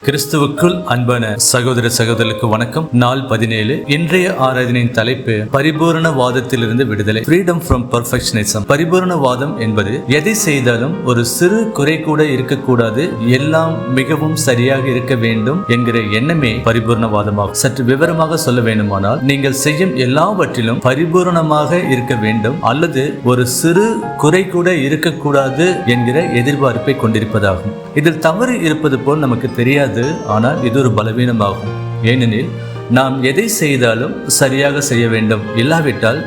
கிறிஸ்துவுக்குள் அன்பான சகோதர சகோதரர்களுக்கு வணக்கம். நாள் 17. இன்றைய ஆராதனையின் தலைப்பு பரிபூரணவாதத்திலிருந்து விடுதலை, ஃப்ரீடம் ஃப்ரம் பெர்ஃபெக்ஷனிசம். பரிபூரணவாதம் என்பது எதை செய்தாலும் ஒரு சிறு குறை கூட இருக்கக்கூடாது, எல்லாம் மிகவும் சரியாக இருக்க வேண்டும் என்கிற எண்ணமே பரிபூரணவாதமாகும். சற்று விவரமாக சொல்ல வேண்டுமானால், நீங்கள் செய்யும் எல்லாவற்றிலும் பரிபூரணமாக இருக்க வேண்டும் அல்லது ஒரு சிறு குறை கூட இருக்கக்கூடாது என்கிற எதிர்பார்ப்பை கொண்டிருப்பதாகும். இதில் தவறு இருப்பது போல் நமக்கு தெரியாது, ஆனால் இது ஒரு பலவீனமாகும். ஏனெனில் நாம் எதை செய்தாலும் சரியாக செய்ய வேண்டும், இல்லாவிட்டால்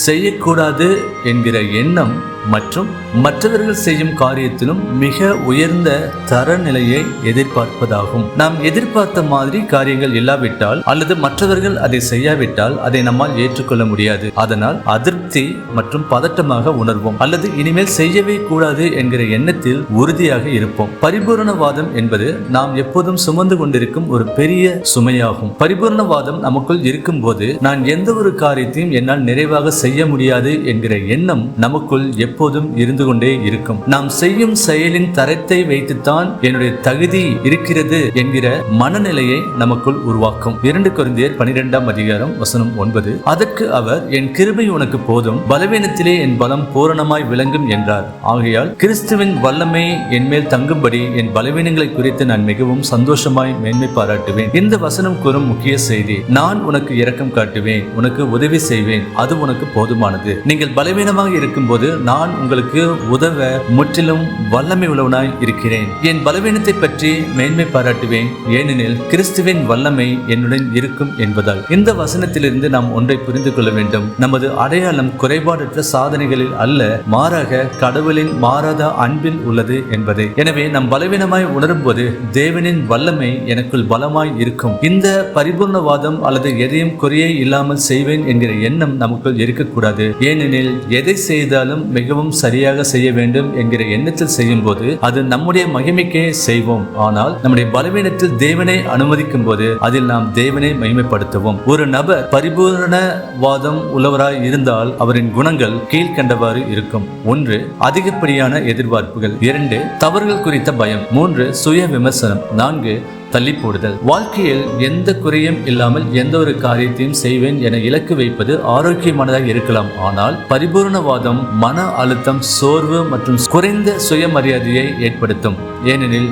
செய்யக்கூடாது என்கிற எண்ணம் மற்றும் மற்றவர்கள் செய்யும் காரியத்திலும் மிக உயர்ந்த தரநிலையை எதிர்பார்ப்பதாகும். நாம் எதிர்பார்த்த மாதிரி காரியங்கள் இல்லாவிட்டால் அல்லது மற்றவர்கள் அதை செய்யாவிட்டால் அதை நம்மால் ஏற்றுக்கொள்ள முடியாது. அதனால் அதிருப்தி மற்றும் பதட்டமாக உணர்வோம் அல்லது இனிமேல் செய்யவே கூடாது என்கிற எண்ணத்தில் உறுதியாக இருப்போம். பரிபூரணவாதம் என்பது நாம் எப்போதும் சுமந்து கொண்டிருக்கும் ஒரு பெரிய சுமையாகும். பரிபூரணவாதம் நமக்குள் இருக்கும் போது நான் எந்த ஒரு காரியத்தையும் என்னால் நிறைவாக செய்ய முடியாது என்கிற எண்ணம் நமக்குள் எப்போதும் இருந்து கொண்டே இருக்கும். நாம் செய்யும் செயலின் தரத்தை வைத்துத்தான் என்னுடைய தகுதி இருக்கிறது என்கிற மனநிலையை நமக்குள் உருவாக்கும். 2 கொரிந்தியர் 12:9 அதற்கு அவர், என் கிருபை உனக்கு போதும், பலவீனத்திலே என் பலம் பூரணமாய் விளங்கும் என்றார். ஆகையால் கிறிஸ்துவின் வல்லமை என் மேல் தங்கும்படி என் பலவீனங்களை குறித்து நான் மிகவும் சந்தோஷமாய் மேன்மை பாராட்டுவேன். இந்த வசனம் கூறும் முக்கிய செய்தி, நான் உனக்கு இரக்கம் காட்டுவேன், உனக்கு உதவி செய்வேன், அது உனக்கு போதுமானது. நீங்கள் பலவீனமாக இருக்கும் போது நான் உங்களுக்கு உதவ முற்றிலும் வல்லமை உள்ளவனாய் இருக்கிறேன். என் பலவீனத்தை பற்றி மேன்மை பாராட்டுவேன், ஏனெனில் கிறிஸ்துவின் வல்லமை என்னுடன் இருக்கும் என்பதால். இந்த வசனத்திலிருந்து நாம் ஒன்றை புரிந்து கொள்ள வேண்டும். நமது அடையாளம் குறைபாடற்ற சாதனைகளில் அல்ல, மாறாக கடவுளின் மாறாத அன்பில் உள்ளது என்பதை. எனவே நம் பலவீனமாய் உணரும் போது தேவனின் வல்லமை எனக்குள் பலமாய் இருக்கும். இந்த பரிபூர்ணவாதம் அல்லது எதையும் குறையே இல்லாமல் செய்வேன் என்கிற எண்ணம் நமக்குள் இருக்கக்கூடாது. ஏனெனில் எதை செய்தாலும் மிகவும் சரியாக செய்ய வேண்டும் என்கிற எண்ணத்தில் செய்யும் போது அது நம்முடைய மகிமைக்கே செய்வோம். ஆனால் நம்முடைய பலவீனத்தில் தேவனை அனுமதிக்கும் போது அதில் நாம் தேவனை மகிமைப்படுத்துவோம். ஒரு நபர் பரிபூரணவாதம் உள்ளவராய் இருந்தால் அவரின் குணங்கள் கீழ்கண்டவாறு இருக்கும். 1. அதிகப்படியான எதிர்பார்ப்புகள். 2. தவறுகள் குறித்த பயம். 3. சுய விமர்சனம். 4. தள்ளி போடுதல். வாழ்க்கையில் எந்த குறையும் இல்லாமல் எந்த ஒரு காரியத்தையும் செய்வேன் என இலக்கு வைப்பது ஆரோக்கியமானதாக இருக்கலாம். ஆனால் பரிபூரணவாதம் மன அழுத்தம், சோர்வு மற்றும் குறைந்த சுயமரியாதையை ஏற்படுத்தும். ஏனெனில்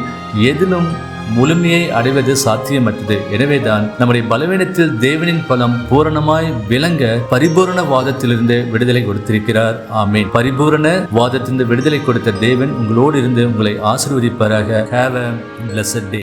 எதிலும் முழுமையை அடைவது சாத்தியமற்றது. எனவேதான் நம்முடைய பலவீனத்தில் தேவனின் பலம் பூரணமாய் விளங்க பரிபூரணவாதத்திலிருந்து விடுதலை கொடுத்திருக்கிறார். ஆமென். பரிபூரண வாதத்திலிருந்து விடுதலை கொடுத்த தேவன் உங்களோடு இருந்து உங்களை ஆசீர்வதிப்பாராக. Have a blessed day.